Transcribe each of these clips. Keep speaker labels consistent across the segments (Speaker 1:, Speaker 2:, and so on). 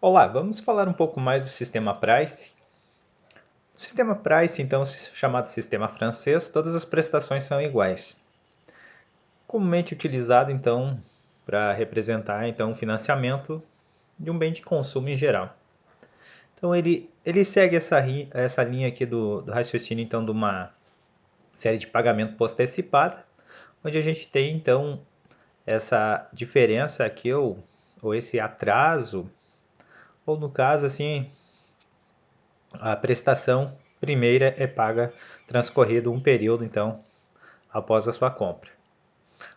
Speaker 1: Olá, vamos falar um pouco mais do sistema Price. O sistema Price, então, chamado sistema francês, todas as prestações são iguais. Comumente utilizado, então, para representar então, o financiamento de um bem de consumo em geral. Então, ele segue essa linha aqui do raciocínio então, de uma série de pagamento post-antecipada, onde a gente tem, então, essa diferença aqui, ou esse atraso, ou no caso, assim, a prestação primeira é paga transcorrido um período, então, após a sua compra.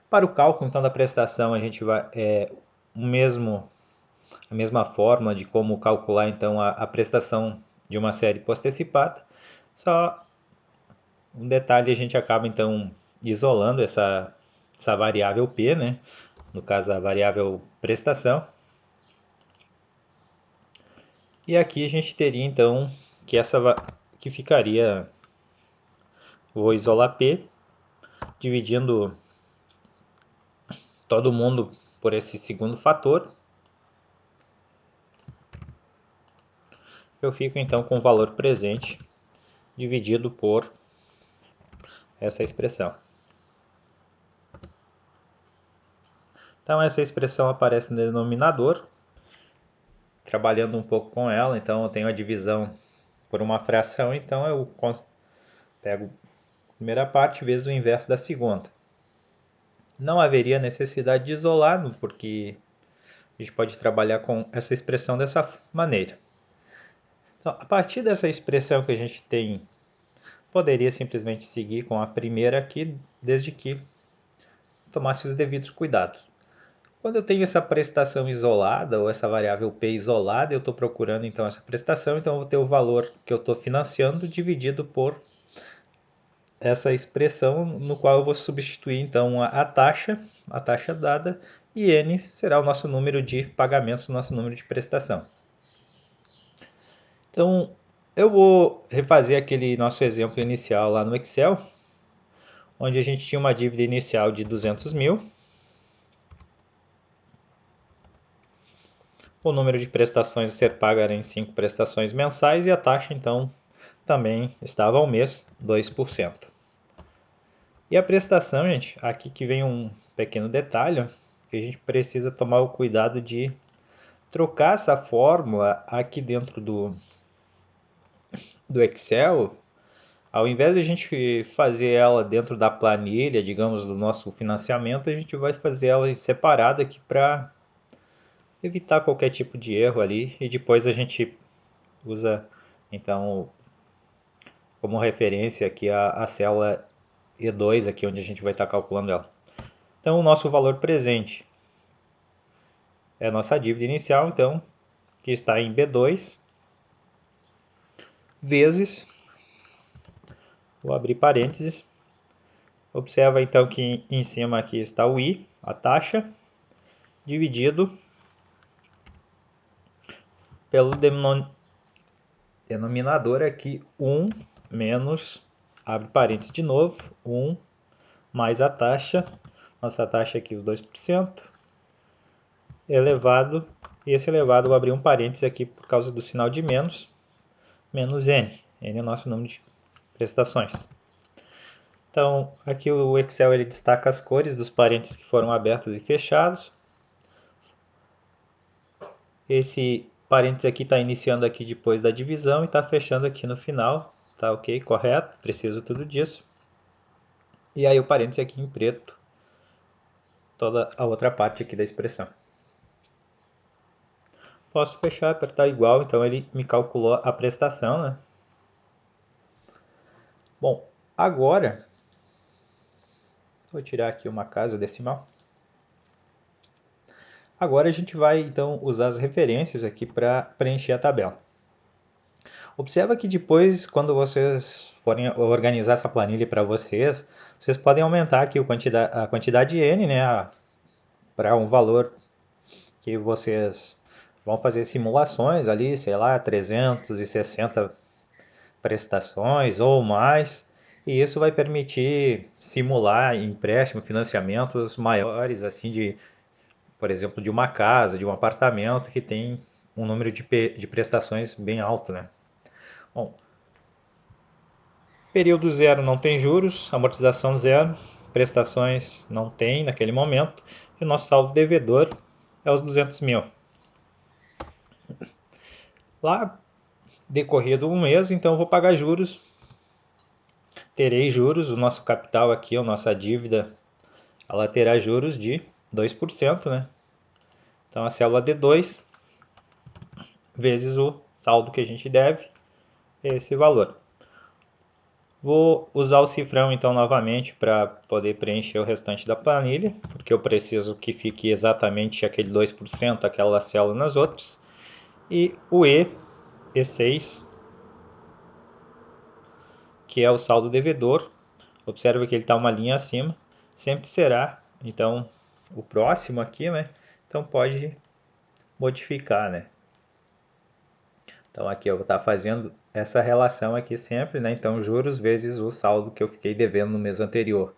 Speaker 1: Para o cálculo, então, da prestação, a gente vai a mesma forma de como calcular, então, a prestação de uma série post-antecipada, só um detalhe, a gente acaba, então, isolando essa variável P, né? No caso, a variável prestação. E aqui a gente teria, então, que ficaria, vou isolar P, dividindo todo mundo por esse segundo fator, eu fico então com o valor presente dividido por essa expressão. Então essa expressão aparece no denominador, trabalhando um pouco com ela, então eu tenho a divisão por uma fração, então eu pego a primeira parte vezes o inverso da segunda. Não haveria necessidade de isolar, porque a gente pode trabalhar com essa expressão dessa maneira. Então, a partir dessa expressão que a gente tem, poderia simplesmente seguir com a primeira aqui, desde que tomasse os devidos cuidados. Quando eu tenho essa prestação isolada, ou essa variável P isolada, eu estou procurando então essa prestação, então eu vou ter o valor que eu estou financiando dividido por essa expressão, no qual eu vou substituir então a taxa dada, e N será o nosso número de pagamentos, o nosso número de prestação. Então, eu vou refazer aquele nosso exemplo inicial lá no Excel, onde a gente tinha uma dívida inicial de 200 mil. O número de prestações a ser pago era em 5 prestações mensais e a taxa, então, também estava ao mês, 2%. E a prestação, gente, aqui que vem um pequeno detalhe, que a gente precisa tomar o cuidado de trocar essa fórmula aqui dentro do Excel. Ao invés de a gente fazer ela dentro da planilha, digamos, do nosso financiamento, a gente vai fazer ela separada aqui para evitar qualquer tipo de erro ali, e depois a gente usa então como referência aqui a célula E2 aqui onde a gente vai estar calculando ela. Então o nosso valor presente é a nossa dívida inicial, então que está em B2 vezes, vou abrir parênteses, observa então que em cima aqui está o I, a taxa, dividido pelo denominador aqui 1 menos, abre parênteses de novo, 1 mais a taxa, nossa taxa aqui os 2%, elevado, e esse elevado eu vou abrir um parênteses aqui por causa do sinal de menos, menos N, N é o nosso número de prestações. Então, aqui o Excel ele destaca as cores dos parênteses que foram abertos e fechados. Esse parênteses aqui está iniciando aqui depois da divisão e está fechando aqui no final. Tá ok, correto, preciso tudo disso. E aí o parênteses aqui em preto, toda a outra parte aqui da expressão. Posso fechar, apertar igual, então ele me calculou a prestação, né? Bom, agora, vou tirar aqui uma casa decimal. Agora a gente vai então usar as referências aqui para preencher a tabela. Observa que depois, quando vocês forem organizar essa planilha para vocês, vocês podem aumentar aqui a quantidade de N, né, para um valor que vocês vão fazer simulações ali, sei lá, 360 prestações ou mais, e isso vai permitir simular empréstimo, financiamentos maiores, assim, por exemplo, de uma casa, de um apartamento que tem um número de prestações bem alto, né? Bom, período zero não tem juros, amortização zero, prestações não tem naquele momento, e o nosso saldo devedor é os 200 mil. Lá, decorrido um mês, então eu vou pagar juros, terei juros, o nosso capital aqui, a nossa dívida, ela terá juros de 2%, né? Então a célula D2 vezes o saldo que a gente deve, é esse valor. Vou usar o cifrão então novamente para poder preencher o restante da planilha, porque eu preciso que fique exatamente aquele 2%, aquela célula nas outras. E o E6, que é o saldo devedor, observa que ele está uma linha acima, sempre será, então, o próximo aqui, né? Então pode modificar, né? Então aqui eu vou estar fazendo essa relação aqui sempre, né? Então juros vezes o saldo que eu fiquei devendo no mês anterior.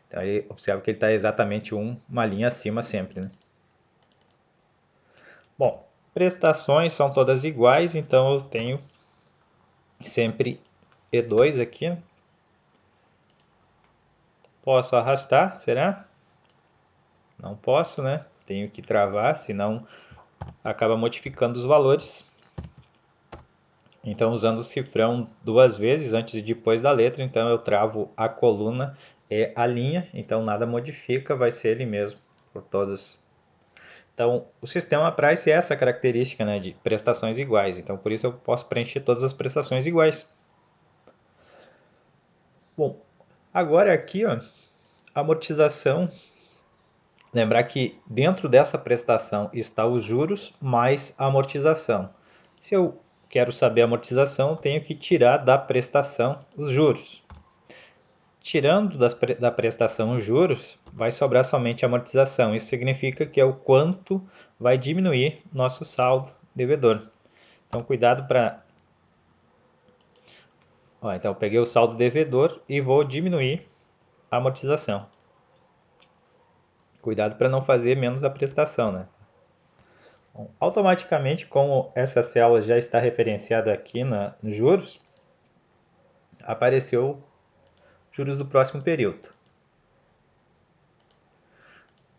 Speaker 1: Então aí observa que ele está exatamente uma linha acima sempre, né? Bom, prestações são todas iguais, então eu tenho sempre E2 aqui. Posso arrastar, será? Não posso, né? Tenho que travar, senão acaba modificando os valores. Então, usando o cifrão duas vezes, antes e depois da letra, então eu travo a coluna e a linha, então nada modifica, vai ser ele mesmo por todos. Então, o sistema price é essa característica, né, de prestações iguais, então por isso eu posso preencher todas as prestações iguais. Bom, agora aqui, ó, amortização. Lembrar que dentro dessa prestação está os juros mais a amortização. Se eu quero saber a amortização, tenho que tirar da prestação os juros. Tirando da prestação os juros, vai sobrar somente a amortização. Isso significa que é o quanto vai diminuir nosso saldo devedor. Então, cuidado para... Então, eu peguei o saldo devedor e vou diminuir a amortização. Cuidado para não fazer menos a prestação, né? Bom, automaticamente, como essa célula já está referenciada aqui nos juros, apareceu juros do próximo período.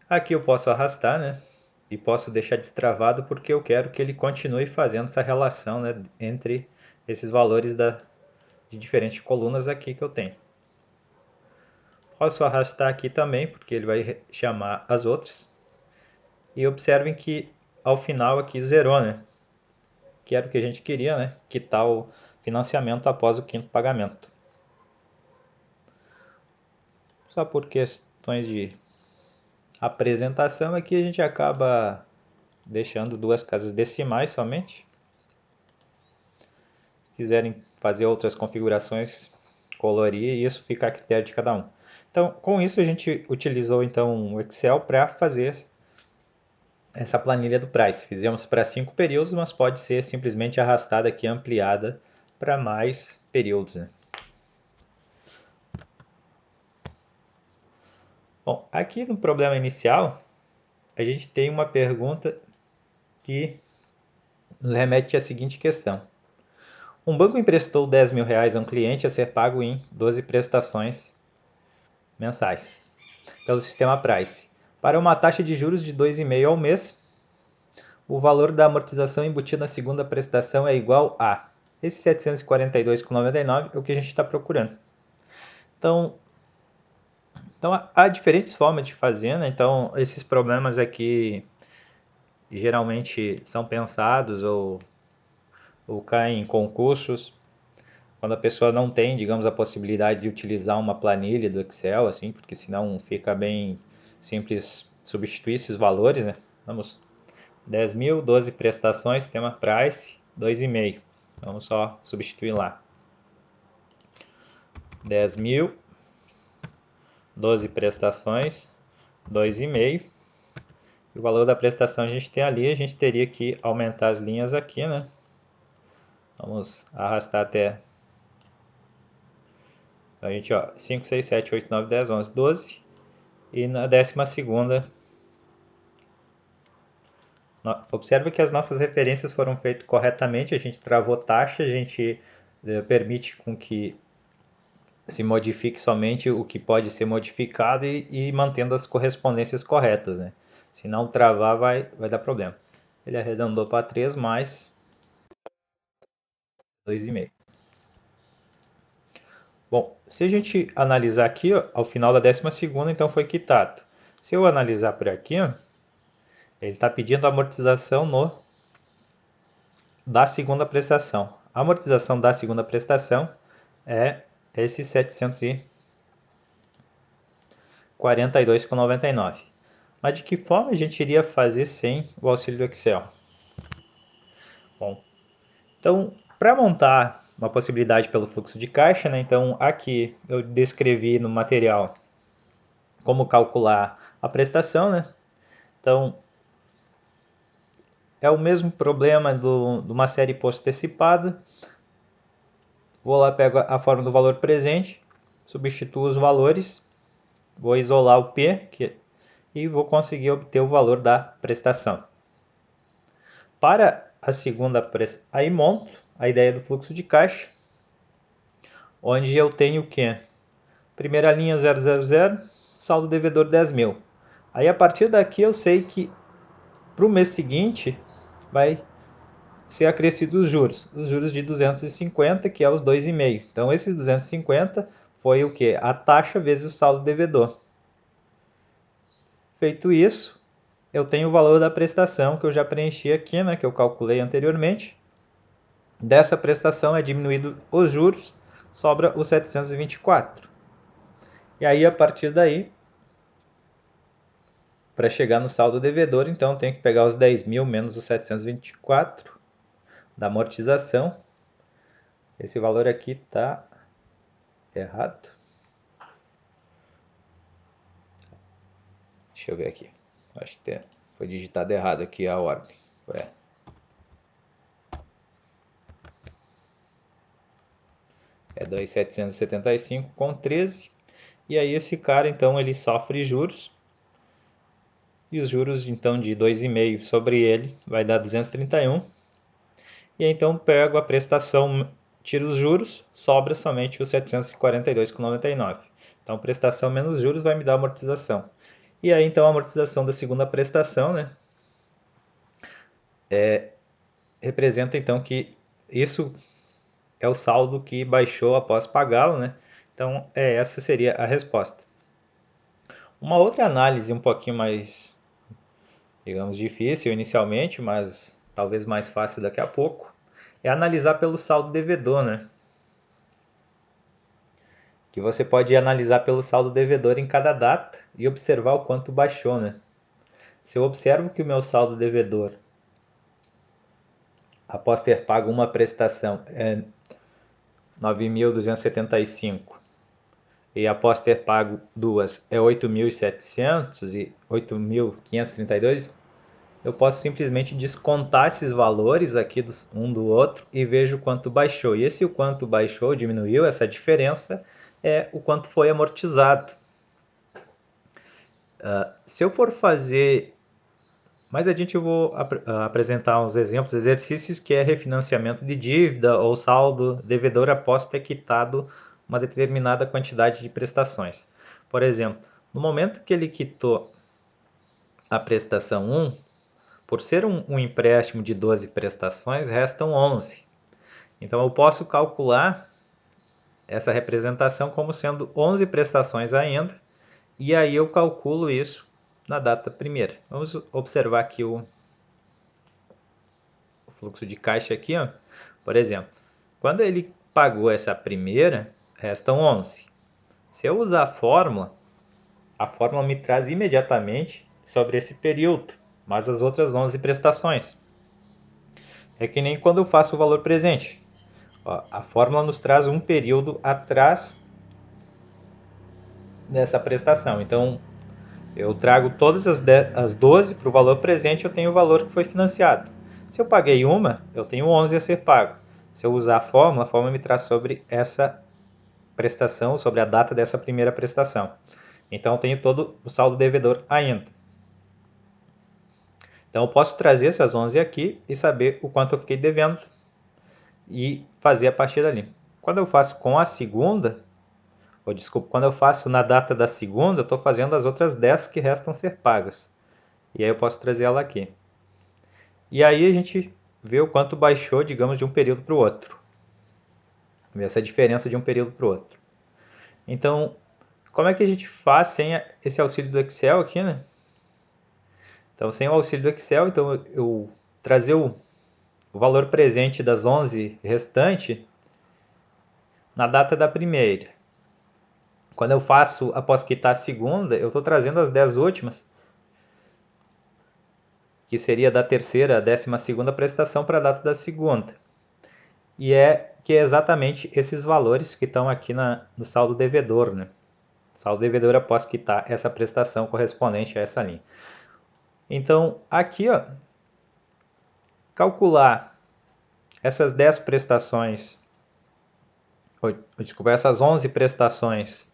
Speaker 1: Aqui eu posso arrastar, né? E posso deixar destravado porque eu quero que ele continue fazendo essa relação, né, entre esses valores de diferentes colunas aqui que eu tenho. Posso arrastar aqui também porque ele vai chamar as outras. E observem que ao final aqui zerou, né? Que era o que a gente queria, né? Quitar o financiamento após o quinto pagamento. Só por questões de apresentação aqui a gente acaba deixando duas casas decimais somente. Se quiserem fazer outras configurações, colorir, e isso fica a critério de cada um. Então, com isso a gente utilizou então o Excel para fazer essa planilha do Price. Fizemos para 5 períodos, mas pode ser simplesmente arrastada aqui, ampliada para mais períodos, né? Bom, aqui no problema inicial, a gente tem uma pergunta que nos remete à seguinte questão. Um banco emprestou R$ 10.000 a um cliente a ser pago em 12 prestações mensais pelo sistema Price. Para uma taxa de juros de 2,5% ao mês, o valor da amortização embutida na segunda prestação é igual a... Esse 742,99 é o que a gente está procurando. Então há diferentes formas de fazer, né? Então, esses problemas aqui geralmente são pensados ou caem em concursos quando a pessoa não tem, digamos, a possibilidade de utilizar uma planilha do Excel, assim, porque senão fica bem simples substituir esses valores, né? Vamos, 10.000, 12 prestações, tema price, 2,5. Vamos só substituir lá. 10.000, 12 prestações, 2,5. E o valor da prestação a gente tem ali, a gente teria que aumentar as linhas aqui, né? Vamos arrastar até... A gente, ó, 5, 6, 7, 8, 9, 10, 11, 12. E na 12ª Observe que as nossas referências foram feitas corretamente, a gente travou taxa, a gente permite com que se modifique somente o que pode ser modificado e mantendo as correspondências corretas, né? Se não travar, vai dar problema. Ele arredondou para 3 mais 2,5. Bom, se a gente analisar aqui, ó, ao final da 12ª, então foi quitado. Se eu analisar por aqui, ó, ele está pedindo amortização da segunda prestação. A amortização da segunda prestação é esse 742,99. Mas de que forma a gente iria fazer sem o auxílio do Excel? Bom, então, para montar uma possibilidade pelo fluxo de caixa, né, então aqui eu descrevi no material como calcular a prestação, né? Então, é o mesmo problema de uma série post-antecipada. Vou lá, pego a forma do valor presente, substituo os valores, vou isolar o P e vou conseguir obter o valor da prestação. Para a segunda prestação, aí monto a ideia do fluxo de caixa, onde eu tenho o que? Primeira linha 000, saldo devedor 10.000. Aí a partir daqui eu sei que para o mês seguinte vai ser acrescido os juros de 250, que é os 2,5. Então esses 250 foi o que? A taxa vezes o saldo devedor. Feito isso, eu tenho o valor da prestação que eu já preenchi aqui, né, que eu calculei anteriormente. Dessa prestação é diminuído os juros, sobra os 724. E aí a partir daí, para chegar no saldo devedor, então tem que pegar os 10.000 menos os 724 da amortização. Esse valor aqui está errado. Deixa eu ver aqui. Acho que foi digitado errado aqui a ordem. É 2.775,13. E aí esse cara, então, ele sofre juros. E os juros, então, de 2,5 sobre ele vai dar 231. E aí, então, pego a prestação, tiro os juros, sobra somente os 742,99. Então, prestação menos juros vai me dar amortização. E aí, então, a amortização da segunda prestação, né? Representa, então, que isso é o saldo que baixou após pagá-lo, né? Então, essa seria a resposta. Uma outra análise um pouquinho mais, digamos, difícil inicialmente, mas talvez mais fácil daqui a pouco, é analisar pelo saldo devedor, né? Que você pode analisar pelo saldo devedor em cada data e observar o quanto baixou, né? Se eu observo que o meu saldo devedor, após ter pago uma prestação, é 9.275 e após ter pago duas é 8.700 e 8.532, eu posso simplesmente descontar esses valores aqui um do outro e vejo quanto baixou. E esse o quanto baixou, diminuiu, essa diferença é o quanto foi amortizado. Se eu for fazer mais adiante, eu vou apresentar uns exemplos, exercícios que é refinanciamento de dívida ou saldo devedor após ter quitado uma determinada quantidade de prestações. Por exemplo, no momento que ele quitou a prestação 1, por ser um empréstimo de 12 prestações, restam 11. Então eu posso calcular essa representação como sendo 11 prestações ainda, e aí eu calculo isso na data primeira. Vamos observar aqui o fluxo de caixa aqui, ó. Por exemplo, quando ele pagou essa primeira, restam 11. Se eu usar a fórmula me traz imediatamente sobre esse período, mais as outras 11 prestações. É que nem quando eu faço o valor presente. Ó, a fórmula nos traz um período atrás dessa prestação. Então, eu trago todas as 12 para o valor presente, eu tenho o valor que foi financiado. Se eu paguei uma, eu tenho 11 a ser pago. Se eu usar a fórmula me traz sobre essa prestação, sobre a data dessa primeira prestação. Então, eu tenho todo o saldo devedor ainda. Então eu posso trazer essas 11 aqui e saber o quanto eu fiquei devendo e fazer a partir dali. Quando eu faço com a segunda, ou desculpa, quando eu faço na data da segunda, eu estou fazendo as outras 10 que restam ser pagas. E aí eu posso trazer ela aqui. E aí a gente vê o quanto baixou, digamos, de um período para o outro. Vê essa diferença de um período para o outro. Então, como é que a gente faz sem esse auxílio do Excel aqui, né? Então, sem o auxílio do Excel, então eu trazer o valor presente das 11 restantes na data da primeira. Quando eu faço após quitar a segunda, eu estou trazendo as 10 últimas, que seria da terceira à 12ª prestação para a data da segunda. E que é exatamente esses valores que estão aqui no saldo devedor, né? Saldo devedor após quitar essa prestação correspondente a essa linha. Então, aqui, ó, calcular essas 10 prestações, desculpa, essas 11 prestações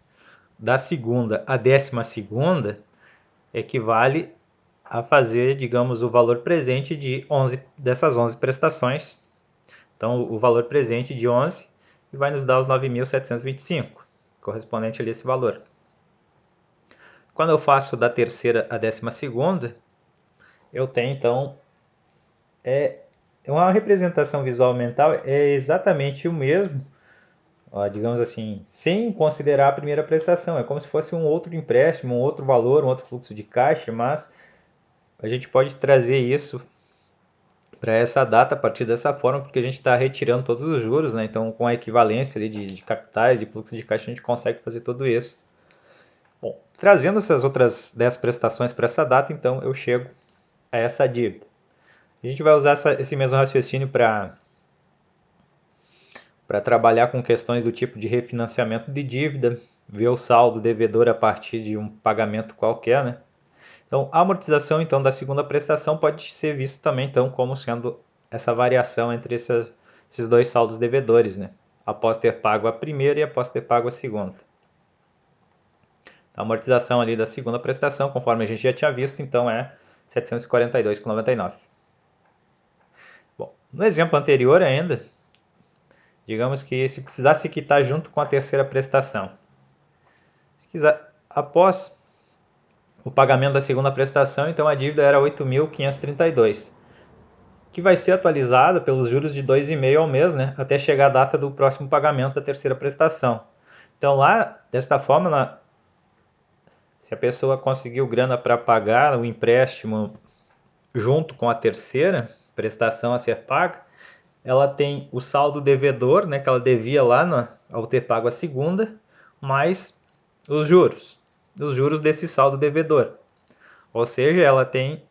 Speaker 1: da segunda à 12ª equivale a fazer, digamos, o valor presente de 11 dessas 11 prestações. Então, o valor presente de 11 vai nos dar os 9.725, correspondente ali a esse valor. Quando eu faço da terceira à 12ª, eu tenho, então, uma representação visual mental é exatamente o mesmo, ó, digamos assim, sem considerar a primeira prestação. É como se fosse um outro empréstimo, um outro valor, um outro fluxo de caixa, mas a gente pode trazer isso para essa data a partir dessa forma, porque a gente está retirando todos os juros, né? Então, com a equivalência ali de capitais, de fluxo de caixa, a gente consegue fazer tudo isso. Bom, trazendo essas outras 10 prestações para essa data, então eu chego a essa dívida. A gente vai usar esse mesmo raciocínio para trabalhar com questões do tipo de refinanciamento de dívida, ver o saldo devedor a partir de um pagamento qualquer, né? Então, a amortização então da segunda prestação pode ser vista também então como sendo essa variação entre esses dois saldos devedores, né? Após ter pago a primeira e após ter pago a segunda. A amortização ali da segunda prestação, conforme a gente já tinha visto, então é 742,99. Bom, no exemplo anterior ainda, digamos que se precisasse quitar junto com a terceira prestação. Se quiser, após o pagamento da segunda prestação, então a dívida era 8.532, que vai ser atualizada pelos juros de 2,5 ao mês, né, até chegar a data do próximo pagamento da terceira prestação. Então lá, desta forma, se a pessoa conseguiu grana para pagar o empréstimo junto com a terceira prestação a ser paga, ela tem o saldo devedor, né, que ela devia lá ao ter pago a segunda, mais os juros desse saldo devedor. Ou seja, ela tem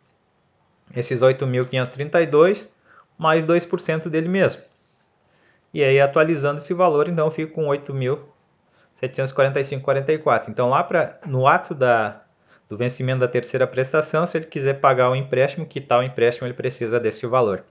Speaker 1: esses 8.532 mais 2% dele mesmo. E aí, atualizando esse valor, então, eu fico com 8.745,44. Então, lá no ato do vencimento da terceira prestação, se ele quiser pagar o empréstimo, quitar o empréstimo, ele precisa desse valor.